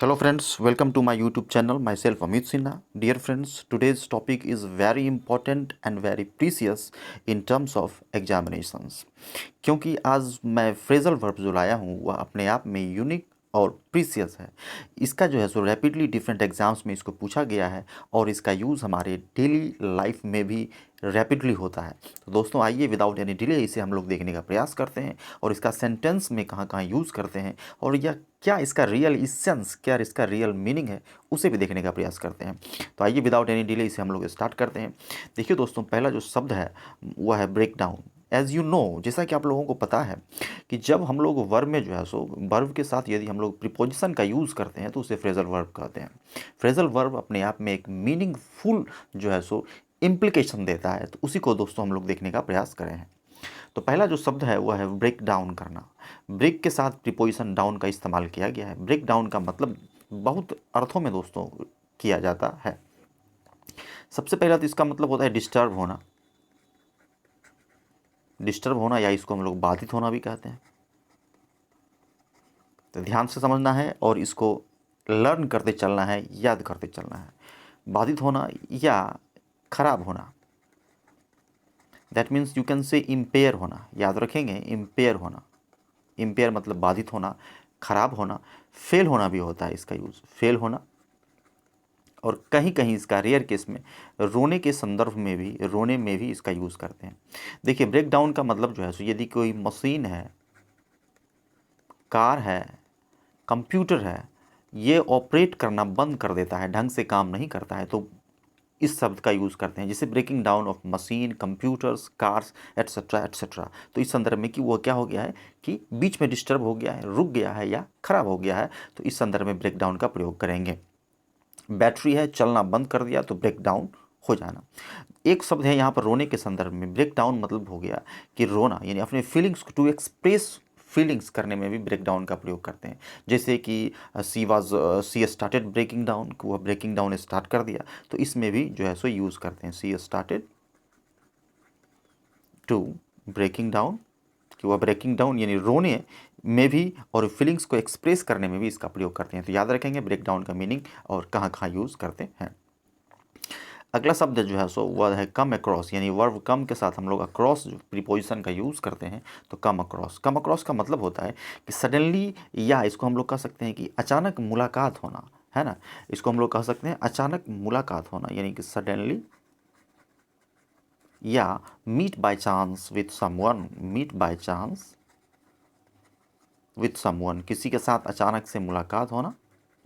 Hello friends, welcome to my YouTube channel. Myself Amit Sinha. Dear friends, today's topic is very important and very precious in terms of examinations. क्योंकि आज मैं phrasal verb जो लाया हूँ वह अपने आप में यूनिक और प्रीसियस है। इसका जो है सो रैपिडली डिफरेंट एग्जाम्स में इसको पूछा गया है और इसका यूज़ हमारे डेली लाइफ में भी रैपिडली होता है। तो दोस्तों आइए विदाउट एनी डिले इसे हम लोग देखने का प्रयास करते हैं और इसका सेंटेंस में कहाँ कहाँ यूज़ करते हैं और यह क्या इसका रियल इसेंस, क्या इसका रियल मीनिंग है, उसे भी देखने का प्रयास करते हैं। तो आइए विदाउट एनी डिले इसे हम लोग स्टार्ट करते हैं। देखिए दोस्तों, पहला जो शब्द है वह है break down. As you know, जैसा कि आप लोगों को पता है कि जब हम लोग वर्ब में जो है सो वर्ब के साथ यदि हम लोग प्रीपोजिशन का यूज़ करते हैं तो उसे फ्रेजल वर्ब कहते हैं। फ्रेजल वर्ब अपने आप में एक मीनिंगफुल जो है सो इम्प्लीकेशन देता है, तो उसी को दोस्तों हम लोग देखने का प्रयास करें हैं। तो पहला जो शब्द है वह है ब्रेक डाउन करना। ब्रेक के साथ प्रीपोजिशन डाउन का इस्तेमाल किया गया है। ब्रेक डाउन का मतलब बहुत अर्थों में दोस्तों किया जाता है। सबसे पहला तो इसका मतलब होता है डिस्टर्ब होना। डिस्टर्ब होना या इसको हम लोग बाधित होना भी कहते हैं। तो ध्यान से समझना है और इसको लर्न करते चलना है, याद करते चलना है। बाधित होना या खराब होना, that means you can say empire होना। याद रखेंगे, इम्पेयर होना। इम्पेयर मतलब बाधित होना, खराब होना, फेल होना भी होता है इसका यूज़, फेल होना। और कहीं कहीं इसका रेयर केस में रोने के संदर्भ में भी, रोने में भी इसका यूज़ करते हैं। देखिए ब्रेक डाउन का मतलब जो है सो यदि कोई मशीन है, कार है, कंप्यूटर है, ये ऑपरेट करना बंद कर देता है, ढंग से काम नहीं करता है, तो इस शब्द का यूज़ करते हैं। जैसे breaking down of machine, computers, cars etcetera etcetera. तो इस संदर्भ में कि वो क्या हो गया है कि बीच में डिस्टर्ब हो गया है, रुक गया है या ख़राब हो गया है, तो इस संदर्भ में ब्रेक डाउन का प्रयोग करेंगे। बैटरी है, चलना बंद कर दिया तो ब्रेक डाउन हो जाना। एक शब्द है यहाँ पर रोने के संदर्भ में। ब्रेक डाउन मतलब हो गया कि रोना, यानी अपने फीलिंग्स को टू एक्सप्रेस फीलिंग्स करने में भी ब्रेक डाउन का प्रयोग करते हैं। जैसे कि सी स्टार्टेड ब्रेकिंग डाउन, वह ब्रेकिंग डाउन स्टार्ट कर दिया, तो इसमें भी जो है सो यूज़ करते हैं। सी स्टार्टेड टू ब्रेकिंग डाउन, कि वह ब्रेकिंग डाउन यानी रोने में भी और फीलिंग्स को एक्सप्रेस करने में भी इसका प्रयोग करते हैं। तो याद रखेंगे ब्रेक डाउन का मीनिंग और कहाँ कहाँ यूज़ करते हैं। अगला शब्द जो है सो वह है कम अक्रॉस, यानी वर्ब कम के साथ हम लोग अक्रॉस जो प्रीपोजिशन का यूज़ करते हैं। तो कम अक्रॉस, कम अक्रॉस का मतलब होता है कि सडनली, या इसको हम लोग कह सकते हैं कि अचानक मुलाकात होना, है ना। इसको हम लोग कह सकते हैं अचानक मुलाकात होना, यानी कि सडनली या meet by chance with someone. Meet by chance with someone, किसी के साथ अचानक से मुलाकात होना,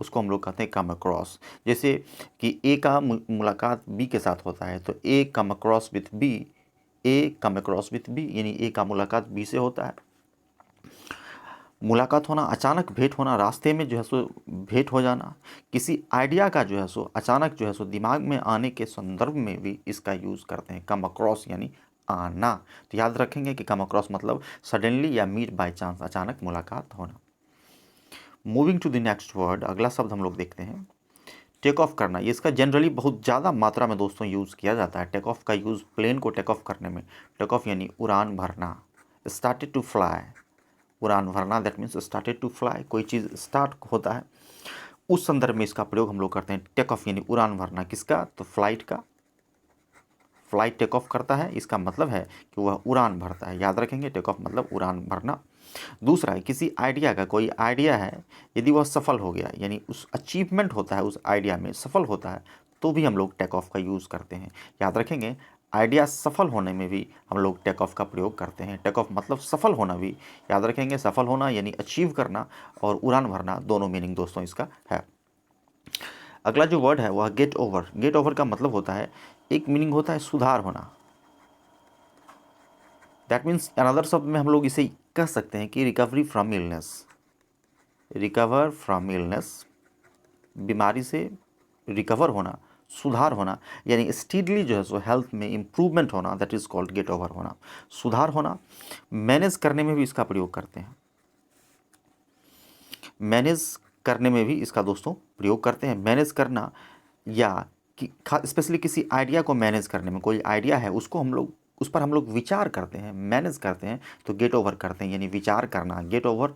उसको हम लोग कहते हैं कम अक्रॉस। जैसे कि ए का मुलाकात बी के साथ होता है, तो A come across with B, A come across with B, यानी ए का मुलाकात बी से होता है। मुलाकात होना, अचानक भेंट होना, रास्ते में जो है सो भेंट हो जाना, किसी आइडिया का जो है सो अचानक जो है सो दिमाग में आने के संदर्भ में भी इसका यूज़ करते हैं। कम अक्रॉस यानी आना। तो याद रखेंगे कि कम अक्रॉस मतलब सडनली या मीट बाय चांस, अचानक मुलाकात होना। Moving to the next word, अगला शब्द हम लोग देखते हैं टेक ऑफ करना। ये इसका जनरली बहुत ज़्यादा मात्रा में दोस्तों यूज़ किया जाता है। टेक ऑफ का यूज़ प्लेन को टेक ऑफ करने में। टेक ऑफ यानी उड़ान भरना। स्टार्टेड टू फ्लाई, उड़ान भरना, that means started to fly, कोई चीज़ स्टार्ट होता है उस संदर्भ में इसका प्रयोग हम लोग करते हैं। टेक ऑफ यानी उड़ान भरना, किसका, तो फ्लाइट का। फ्लाइट टेक ऑफ करता है, इसका मतलब है कि वह उड़ान भरता है। याद रखेंगे टेक ऑफ मतलब उड़ान भरना। दूसरा है किसी आइडिया का, कोई आइडिया है यदि वह सफल हो गया, यानी उस अचीवमेंट होता है, उस आइडिया में सफल होता है, तो भी हम लोग टेक ऑफ का यूज़ करते हैं। याद रखेंगे आइडिया सफल होने में भी हम लोग टेक ऑफ का प्रयोग करते हैं। टेक ऑफ मतलब सफल होना भी, याद रखेंगे सफल होना यानी अचीव करना, और उड़ान भरना, दोनों मीनिंग दोस्तों इसका है। अगला जो वर्ड है वह गेट ओवर। गेट ओवर का मतलब होता है, एक मीनिंग होता है सुधार होना। दैट मीन्स अनदर शब्द में हम लोग इसे कह सकते हैं कि recovery from illness. Recover from illness, बीमारी से रिकवर होना, सुधार होना, यानी स्टीडली जो है सो हेल्थ में इम्प्रूवमेंट होना, that is called get over होना, सुधार होना। मैनेज करने में भी इसका प्रयोग करते हैं। मैनेज करने में भी इसका दोस्तों प्रयोग करते हैं। मैनेज करना या कि स्पेशली किसी आइडिया को मैनेज करने में, कोई आइडिया है उसको हम लोग, उस पर हम लोग विचार करते हैं, मैनेज करते हैं, तो गेट ओवर करते हैं, यानी विचार करना। गेट ओवर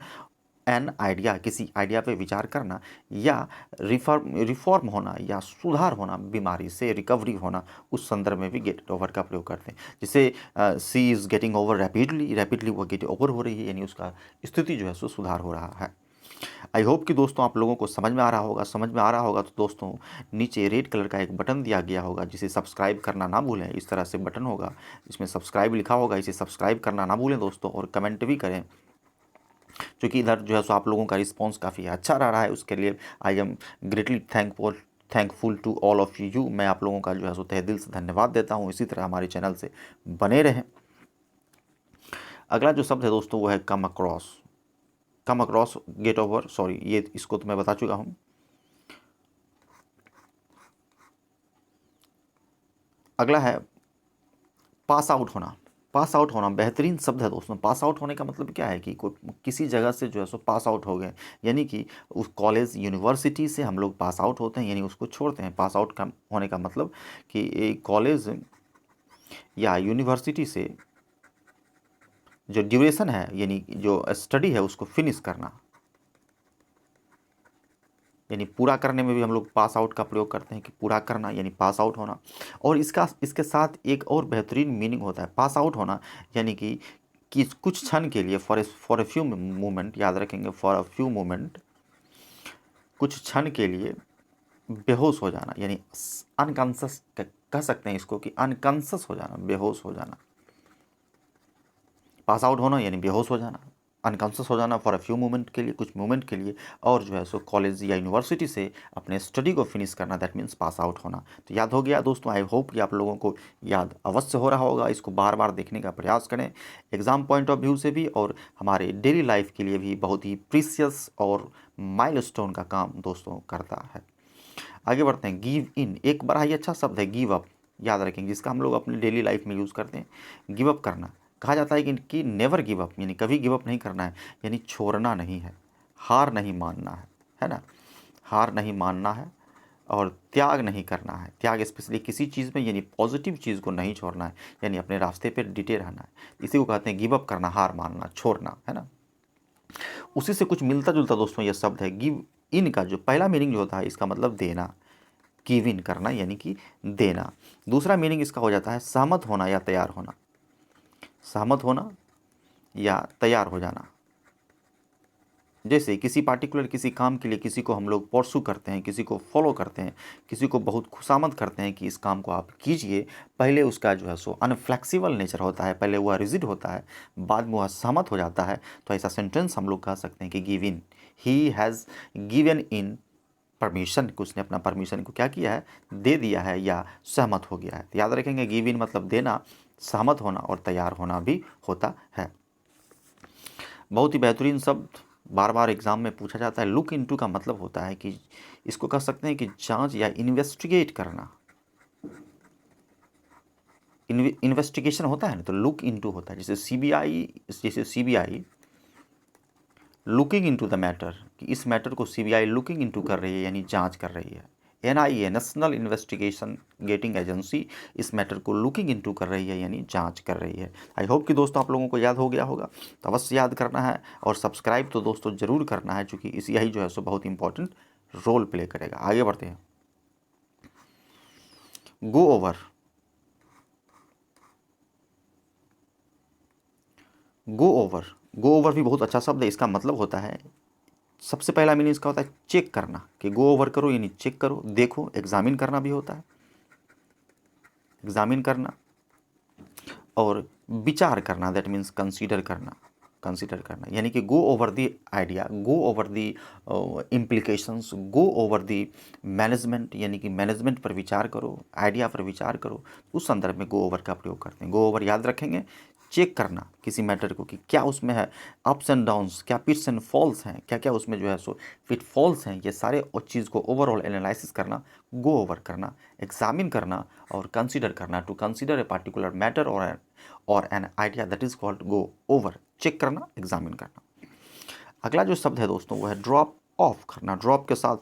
एन आइडिया, किसी आइडिया पे विचार करना, या रिफॉर्म होना या सुधार होना, बीमारी से रिकवरी होना, उस संदर्भ में भी गेट ओवर का प्रयोग करते हैं। जैसे सी इज़ गेटिंग ओवर रैपिडली वो गेट ओवर हो रही है, यानी उसका स्थिति जो है सो सुधार हो रहा है। आई होप कि दोस्तों आप लोगों को समझ में आ रहा होगा। समझ में आ रहा होगा तो दोस्तों नीचे रेड कलर का एक बटन दिया गया होगा, जिसे सब्सक्राइब करना ना भूलें। इस तरह से बटन होगा, इसमें सब्सक्राइब लिखा होगा, इसे सब्सक्राइब करना ना भूलें दोस्तों, और कमेंट भी करें, क्योंकि इधर जो है सो आप लोगों का रिस्पॉन्स काफ़ी अच्छा रहा है। उसके लिए I am greatly thankful to all of you. मैं आप लोगों का जो है सो तहे दिल से धन्यवाद देता हूँ। इसी तरह हमारे चैनल से बने रहें। अगला जो शब्द है दोस्तों वो है come across, get over, sorry ये इसको तो मैं बता चुका हूँ। अगला है पास आउट होना बेहतरीन शब्द है दोस्तों। पास आउट होने का मतलब क्या है कि कोई किसी जगह से जो है सो पास आउट हो गए, यानी कि उस कॉलेज यूनिवर्सिटी से हम लोग पास आउट होते हैं, यानी उसको छोड़ते हैं। पास आउट का होने का मतलब कि एक कॉलेज या यूनिवर्सिटी से जो ड्यूरेशन है, यानी जो स्टडी है, उसको फिनिश करना, यानी पूरा करने में भी हम लोग पास आउट का प्रयोग करते हैं कि पूरा करना यानी पास आउट होना। और इसके साथ एक और बेहतरीन मीनिंग होता है पास आउट होना, यानी कि कुछ क्षण के लिए, फॉर ए फ्यू मोमेंट, याद रखेंगे, फॉर अ फ्यू मोमेंट, कुछ क्षण के लिए बेहोश हो जाना, यानी अनकॉन्शस कह सकते हैं इसको कि अनकॉन्शस हो जाना, बेहोश हो जाना। पास आउट होना यानी बेहोश हो जाना, अनकॉन्शियस हो जाना फॉर अ फ्यू मोमेंट के लिए, कुछ मोमेंट के लिए, और जो है सो कॉलेज या यूनिवर्सिटी से अपने स्टडी को फिनिश करना, दैट मीन्स पास आउट होना। तो याद हो गया दोस्तों। आई होप कि आप लोगों को याद अवश्य हो रहा होगा। इसको बार बार देखने का प्रयास करें, एग्ज़ाम पॉइंट ऑफ व्यू से भी और हमारे डेली लाइफ के लिए भी बहुत ही प्रीसियस और माइलस्टोन का काम दोस्तों करता है। आगे बढ़ते हैं। गिव इन एक बड़ा ही अच्छा शब्द है, गिव अप, याद रखेंगे, जिसका हम लोग अपनी डेली लाइफ में यूज़ करते हैं। गिव अप करना, कहा जाता है कि नेवर गिव अप, यानी कभी गिव अप नहीं करना है, यानी छोड़ना नहीं है, हार नहीं मानना है ना, हार नहीं मानना है, और त्याग नहीं करना है। त्याग स्पेशली किसी चीज़ में, यानी पॉजिटिव चीज़ को नहीं छोड़ना है, यानी अपने रास्ते पर डिटे रहना है। इसी को कहते हैं गिव अप करना, हार मानना, छोड़ना, है ना। उसी से कुछ मिलता जुलता दोस्तों यह शब्द है गिव इन का। जो पहला मीनिंग जो होता है इसका मतलब देना, गिव इन करना यानी कि देना। दूसरा मीनिंग इसका हो जाता है सहमत होना या तैयार होना, सहमत होना या तैयार हो जाना। जैसे किसी पार्टिकुलर किसी काम के लिए किसी को हम लोग परसू करते हैं, किसी को फॉलो करते हैं, किसी को बहुत खुशामद करते हैं कि इस काम को आप कीजिए। पहले उसका जो है सो अनफ्लेक्सिबल नेचर होता है, पहले वह रिजिड होता है, बाद में वह सहमत हो जाता है। तो ऐसा सेंटेंस हम लोग कह सकते हैं कि give in, he has given in permission, कि उसने अपना परमिशन को क्या किया है, दे दिया है या सहमत हो गया है। तो याद रखेंगे गिव इन मतलब देना, सहमत होना और तैयार होना भी होता है। बहुत ही बेहतरीन शब्द, बार बार एग्जाम में पूछा जाता है। लुक इनटू का मतलब होता है कि इसको कह सकते हैं कि जांच या इन्वेस्टिगेट करना। इन्वेस्टिगेशन होता है ना, तो लुक इनटू होता है। जैसे CBI looking into the matter, कि इस मैटर को सीबीआई लुकिंग इनटू कर रही है, यानी जांच कर रही है। NIA national investigation getting agency इस मैटर को लुकिंग इनटू कर रही है, यानी जांच कर रही है। आई होप कि दोस्तों आप लोगों को याद हो गया होगा। तो अवश्य याद करना है, और सब्सक्राइब तो दोस्तों ज़रूर करना है, चूँकि इस यही जो है सो बहुत इंपॉर्टेंट रोल प्ले करेगा। आगे बढ़ते हैं। गो ओवर, गो ओवर भी बहुत अच्छा शब्द है। इसका मतलब होता है, सबसे पहला मीनिंग इसका होता है चेक करना, कि गो ओवर करो यानी चेक करो, देखो, एग्जामिन करना भी होता है, एग्जामिन करना। और विचार करना, दैट मीन्स कंसीडर करना, यानी कि go over the idea, go over the implications, go over the management, यानी कि मैनेजमेंट पर विचार करो, आइडिया पर विचार करो। उस संदर्भ में गो ओवर का प्रयोग करते हैं। गो ओवर याद रखेंगे, चेक करना किसी मैटर को, कि क्या उसमें है अप्स एंड डाउन्स, क्या पिट्स एंड फॉल्स हैं, क्या क्या उसमें जो है सो फिट फॉल्स हैं, ये सारे और चीज़ को ओवरऑल एनालिसिस करना, गो ओवर करना, एग्जामिन करना और कंसीडर करना। To consider a particular matter और an idea, that is called go over, check करना, एग्जामिन करना। अगला जो शब्द है दोस्तों वो है ड्रॉप ऑफ करना। ड्रॉप के साथ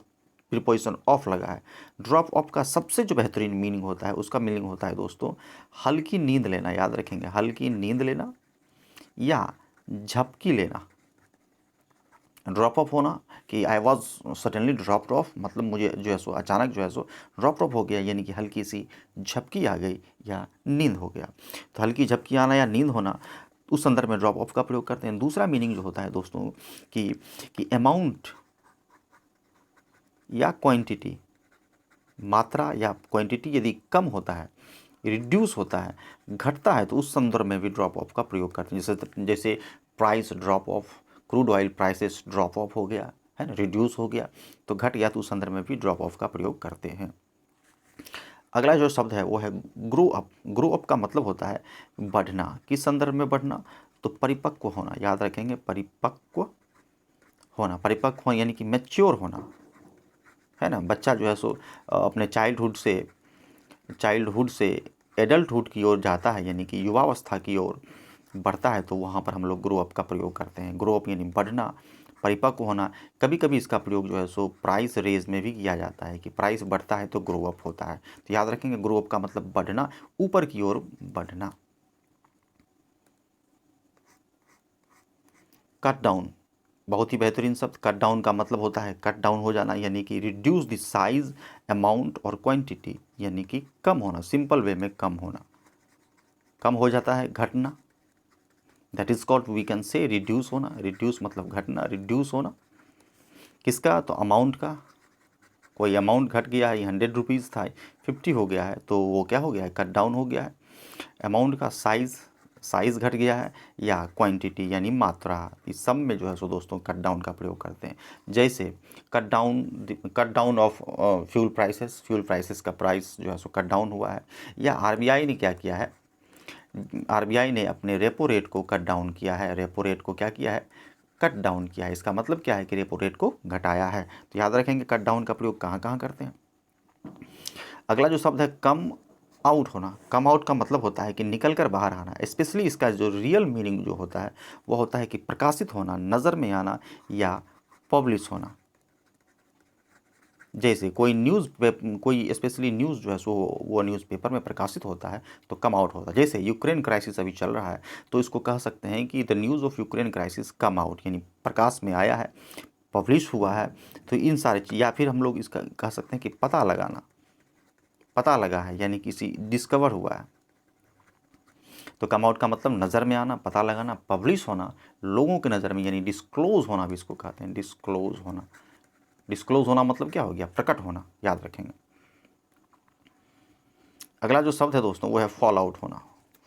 प्रीपोजिशन ऑफ लगा है। ड्रॉप ऑफ का सबसे जो बेहतरीन मीनिंग होता है, उसका मीनिंग होता है दोस्तों हल्की नींद लेना। याद रखेंगे, हल्की नींद लेना या झपकी लेना, ड्रॉप ऑफ होना कि I was suddenly dropped of, मतलब मुझे जो है सो अचानक जो है सो ड्रॉप ऑफ हो गया, यानी कि हल्की सी झपकी आ गई या नींद हो गया। तो हल्की झपकी आना या नींद होना, उस संदर्भ में ड्रॉप ऑफ का प्रयोग करते हैं। दूसरा मीनिंग जो होता है दोस्तों कि अमाउंट या क्वांटिटी, मात्रा या क्वांटिटी यदि कम होता है, रिड्यूस होता है, घटता है, तो उस संदर्भ में भी ड्रॉप ऑफ का प्रयोग करते हैं। जैसे price drop of, crude oil prices drop of हो गया है ना, रिड्यूस हो गया तो घट गया, तो उस संदर्भ में भी ड्रॉप ऑफ का प्रयोग करते हैं। अगला जो शब्द है वो है ग्रो अप। ग्रो अप का मतलब होता है बढ़ना। किस संदर्भ में बढ़ना? तो परिपक्व होना, याद रखेंगे, परिपक्व होना। परिपक्व हो यानी कि मैच्योर होना, है ना। बच्चा जो है सो अपने चाइल्डहुड से एडल्टहुड की ओर जाता है, यानी कि युवावस्था की ओर बढ़ता है, तो वहाँ पर हम लोग ग्रो अप का प्रयोग करते हैं। ग्रो अप यानी बढ़ना, परिपक्व होना। कभी कभी इसका प्रयोग जो है सो प्राइस रेज में भी किया जाता है कि प्राइस बढ़ता है तो ग्रो अप होता है। तो याद रखेंगे, ग्रो अप का मतलब बढ़ना, ऊपर की ओर बढ़ना। कट डाउन, बहुत ही बेहतरीन शब्द। कट डाउन का मतलब होता है कट डाउन हो जाना, यानी कि रिड्यूस द साइज, अमाउंट और क्वांटिटी, यानी कि कम होना, सिंपल वे में कम होना। कम हो जाता है, घटना, that is called, we can say reduce होना। रिड्यूस मतलब घटना, रिड्यूस होना। किसका? तो अमाउंट का। कोई अमाउंट घट गया है, 100 रुपीज़ था 50 हो गया है, तो वो क्या हो गया है? कट डाउन हो गया है। अमाउंट का साइज़ घट गया है, या क्वांटिटी यानी मात्रा, इस सब में जो है सो दोस्तों कट डाउन का प्रयोग करते हैं। जैसे cut down of fuel prices का प्राइस जो है सो कट डाउन हुआ है। या आरबीआई ने क्या किया है? आरबीआई ने अपने रेपो रेट को कट डाउन किया है। रेपो रेट को क्या किया है? कट डाउन किया है। इसका मतलब क्या है? कि रेपो रेट को घटाया है। तो याद रखेंगे कट डाउन का प्रयोग कहाँ कहाँ करते हैं। अगला जो शब्द है कम आउट होना। कम आउट का मतलब होता है कि निकल कर बाहर आना। स्पेशली इसका जो रियल मीनिंग जो होता है वो होता है कि प्रकाशित होना, नज़र में आना या पब्लिश होना। जैसे कोई स्पेशली न्यूज़ जो है सो वो न्यूज़पेपर में प्रकाशित होता है तो कम आउट होता है। जैसे यूक्रेन क्राइसिस अभी चल रहा है, तो इसको कह सकते हैं कि the news of Ukraine crisis come out, यानी प्रकाश में आया है, पब्लिश हुआ है। तो इन सारे चीज़, या फिर हम लोग इसका कह सकते हैं कि पता लगाना, पता लगा है, यानी किसी डिस्कवर हुआ है। तो कम आउट का मतलब नज़र में आना, पता लगाना, पब्लिश होना, लोगों के नज़र में, यानी डिस्क्लोज होना भी इसको कहते हैं। डिस्क्लोज होना, डिस्क्लोज होना मतलब क्या हो गया? प्रकट होना, याद रखेंगे। अगला जो शब्द है दोस्तों वो है फॉल आउट होना।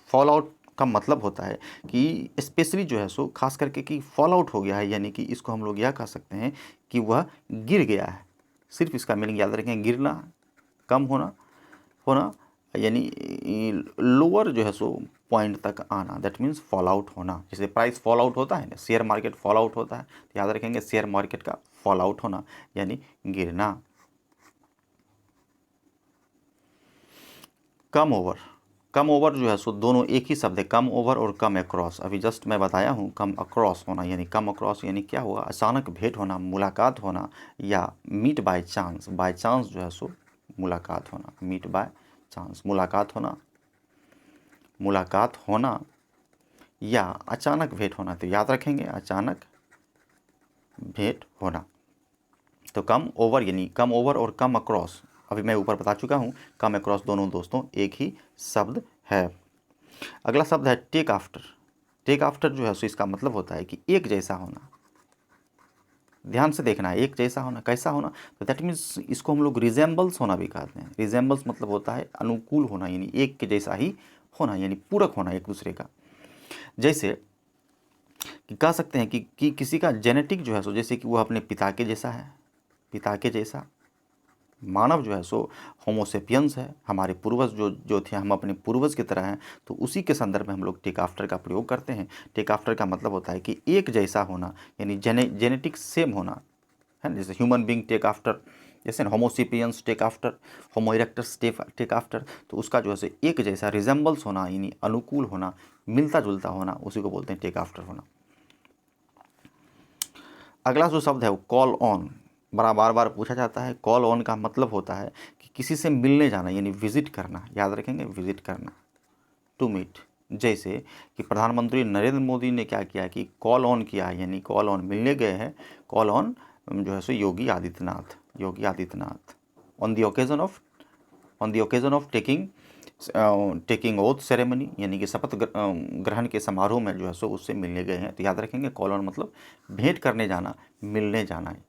फॉल आउट का मतलब होता है कि स्पेशली जो है सो खास करके कि फॉल आउट हो गया है, यानी कि इसको हम लोग यह कह सकते हैं कि वह गिर गया है। सिर्फ इसका मीनिंग याद रखें, गिरना, कम होना, होना यानी लोअर जो है सो पॉइंट तक आना, दैट मीन्स फॉल आउट होना। जैसे प्राइस फॉल आउट होता है ना, शेयर मार्केट फॉल आउट होता है, तो याद रखेंगे शेयर मार्केट का फॉल आउट होना यानी गिरना। कम ओवर, कम ओवर जो है सो दोनों एक ही शब्द है, कम ओवर और कम अक्रॉस। अभी जस्ट मैं बताया हूँ, कम अक्रॉस होना यानी कम अक्रॉस यानी क्या होगा? अचानक भेंट होना, मुलाकात होना, या meet by chance. By chance जो है सो मुलाकात होना, मीट बाय चांस, मुलाकात होना, मुलाकात होना या अचानक भेंट होना। तो याद रखेंगे अचानक भेंट होना। तो कम ओवर यानी कम ओवर और कम अक्रॉस, अभी मैं ऊपर बता चुका हूँ, कम अक्रॉस दोनों दोस्तों एक ही शब्द है। अगला शब्द है टेक आफ्टर। टेक आफ्टर जो है सो इसका मतलब होता है कि एक जैसा होना। ध्यान से देखना है, एक जैसा होना, कैसा होना? तो दैट मीन्स इसको हम लोग रिजेंबल्स होना भी कहते हैं। रिजेंबल्स मतलब होता है अनुकूल होना, यानी एक के जैसा ही होना, यानी पूरक होना एक दूसरे का। जैसे कि कह सकते हैं कि किसी का जेनेटिक जो है सो, जैसे कि वह अपने पिता के जैसा है, पिता के जैसा। मानव जो है सो होमोसेपियंस है, हमारे पूर्वज जो थे, हम अपने पूर्वज की तरह हैं। तो उसी के संदर्भ में हम लोग टेक आफ्टर का प्रयोग करते हैं। टेक आफ्टर का मतलब होता है कि एक जैसा होना, यानी जेनेटिक सेम होना, है ना। जैसे ह्यूमन बींग टेक आफ्टर, जैसे होमोसेपियंस टेक आफ्टर, होमो इरेक्टस टेक आफ्टर। तो उसका जो है सो एक जैसा रिजेंबल्स होना, यानी अनुकूल होना, मिलता जुलता होना, उसी को बोलते हैं टेक आफ्टर होना। अगला जो शब्द है वो कॉल ऑन। बड़ा बार बार पूछा जाता है। कॉल ऑन का मतलब होता है कि किसी से मिलने जाना, यानी विजिट करना। याद रखेंगे, विजिट करना, टू मीट। जैसे कि प्रधानमंत्री नरेंद्र मोदी ने क्या किया कि कॉल ऑन किया है, यानी कॉल ऑन मिलने गए हैं, कॉल ऑन जो है सो Yogi Adityanath on the occasion of taking oath ceremony, यानी कि शपथ ग्रहण के समारोह में जो है सो उससे मिलने गए हैं। तो याद रखेंगे कॉल ऑन मतलब भेंट करने जाना, मिलने जाना है।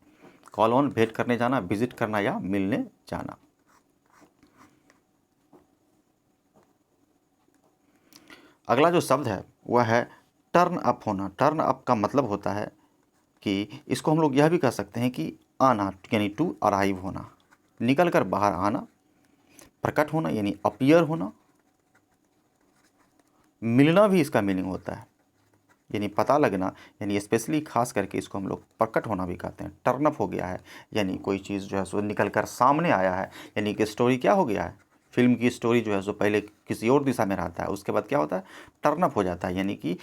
कॉल ऑन भेंट करने जाना, विजिट करना या मिलने जाना। अगला जो शब्द है वह है टर्न अप होना। टर्न अप का मतलब होता है कि इसको हम लोग यह भी कह सकते हैं कि आना, यानी टू अराइव होना, निकल कर बाहर आना, प्रकट होना यानी अपीयर होना, मिलना भी इसका मीनिंग होता है, यानी पता लगना, यानी स्पेशली खास करके इसको हम लोग प्रकट होना भी कहते हैं। टर्न अप हो गया है यानी कोई चीज़ जो है सो निकल कर सामने आया है, यानी कि स्टोरी क्या हो गया है, फिल्म की स्टोरी जो है सो पहले किसी और दिशा में रहता है, उसके बाद क्या होता है, टर्न अप हो जाता है, यानी कि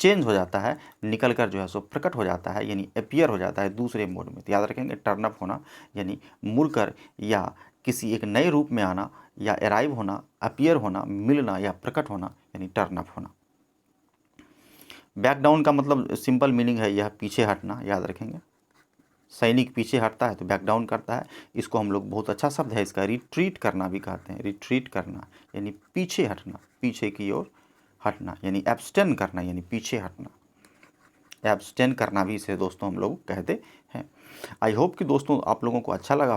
चेंज हो जाता है, निकल कर जो है सो प्रकट हो जाता है, यानी अपीयर हो जाता है दूसरे मोड में। तो याद रखेंगे टर्न अप होना यानी मुड़कर या किसी एक नए रूप में आना, या अराइव होना, अपीयर होना, मिलना या प्रकट होना, यानी टर्न अप होना। बैक डाउन का मतलब सिंपल मीनिंग है यह पीछे हटना, याद रखेंगे। सैनिक पीछे हटता है तो बैक डाउन करता है। इसको हम लोग, बहुत अच्छा शब्द है इसका, रिट्रीट करना भी कहते हैं। रिट्रीट करना यानी पीछे हटना, पीछे की ओर हटना, यानी एब्सटेन करना यानी पीछे हटना। एब्सटेन करना भी इसे दोस्तों हम लोग कहते हैं। आई होप कि दोस्तों आप लोगों को अच्छा लगा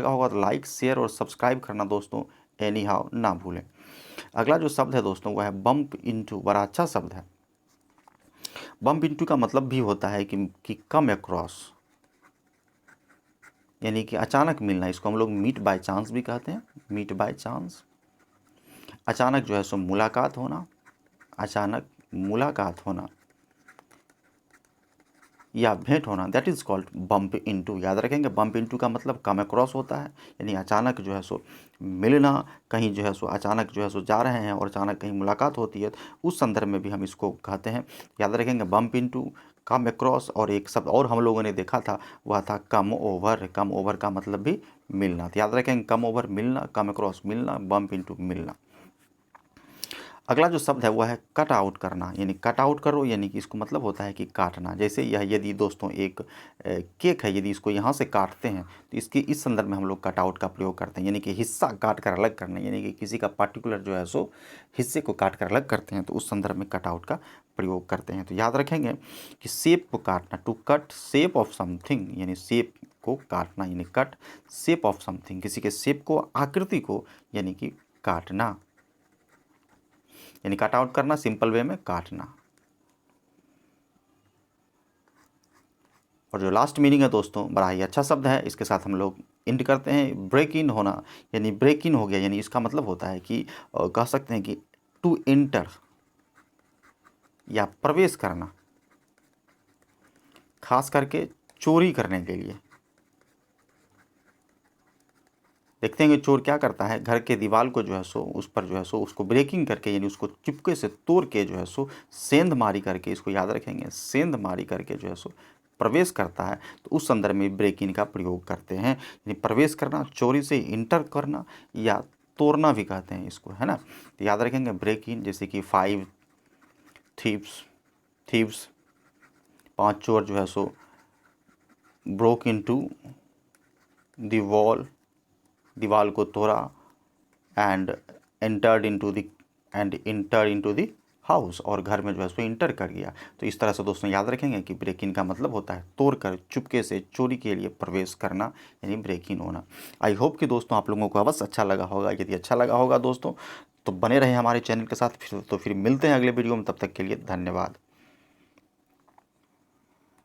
होगा तो लाइक, शेयर और सब्सक्राइब करना दोस्तों एनी हाउ ना भूलें। अगला जो शब्द है दोस्तों वह है बम्प इनटू। बड़ा अच्छा शब्द है। बम्प इनटू का मतलब भी होता है कि कम अक्रॉस, यानी कि अचानक मिलना। इसको हम लोग मीट बाय चांस भी कहते हैं, मीट बाय चांस। अचानक जो है सो मुलाकात होना, अचानक मुलाकात होना या भेंट होना, that is called bump into. याद रखेंगे बम्प इनटू का मतलब कम अक्रॉस होता है, यानी अचानक जो है सो मिलना, कहीं जो है सो अचानक जो है सो जा रहे हैं और अचानक कहीं मुलाकात होती है, तो उस संदर्भ में भी हम इसको कहते हैं। याद रखेंगे बम्प इनटू, कम अक्रॉस, और एक शब्द और हम लोगों ने देखा था वह था कम ओवर। कम ओवर का मतलब भी मिलना। तो याद रखेंगे कम ओवर मिलना, कम अक्रॉस मिलना, बम्प इनटू मिलना। अगला जो शब्द है वह है कट आउट करना, यानी कट आउट करो, यानी कि इसको मतलब होता है कि काटना। जैसे यह यदि दोस्तों एक केक है, यदि इसको यहाँ से काटते हैं तो इसके इस संदर्भ में हम लोग कट आउट का प्रयोग करते हैं, यानी कि हिस्सा काट कर अलग करना, यानी कि किसी का पार्टिकुलर जो है सो हिस्से को काट कर अलग करते हैं, तो उस संदर्भ में कट आउट का प्रयोग करते हैं। तो याद रखेंगे कि शेप को काटना, to cut shape of something, यानी शेप को काटना, यानी कट शेप ऑफ समथिंग, किसी के शेप को, आकृति को, यानी कि काटना, यानी कट आउट करना, सिंपल वे में काटना। और जो लास्ट मीनिंग है दोस्तों बड़ा ही अच्छा शब्द है, इसके साथ हम लोग इंड करते हैं, ब्रेक इन होना, यानी ब्रेक इन हो गया, यानी इसका मतलब होता है कि कह सकते हैं कि टू एंटर या प्रवेश करना, खास करके चोरी करने के लिए। देखते हैं कि चोर क्या करता है, घर के दीवार को जो है सो उस पर जो है सो उसको ब्रेकिंग करके, यानी उसको चुपके से तोड़ के जो है सो सेंध मारी करके, इसको याद रखेंगे, सेंध मारी करके जो है सो प्रवेश करता है, तो उस संदर्भ में ब्रेक इन का प्रयोग करते हैं। यानी प्रवेश करना, चोरी से इंटर करना या तोड़ना भी कहते हैं इसको, है ना। तो याद रखेंगे ब्रेक इन, जैसे कि 5 थीव्स 5 चोर जो है सो ब्रोक इनटू द वॉल, दीवार को तोड़ा, and entered into the house, और घर में जो है सो इंटर कर गया। तो इस तरह से दोस्तों याद रखेंगे कि ब्रेक इन का मतलब होता है तोड़कर, चुपके से चोरी के लिए प्रवेश करना, यानी ब्रेक इन होना। आई होप कि दोस्तों आप लोगों को अवश्य अच्छा लगा होगा। यदि अच्छा लगा होगा दोस्तों तो बने रहें हमारे चैनल के साथ। फिर मिलते हैं अगले वीडियो में, तब तक के लिए धन्यवाद।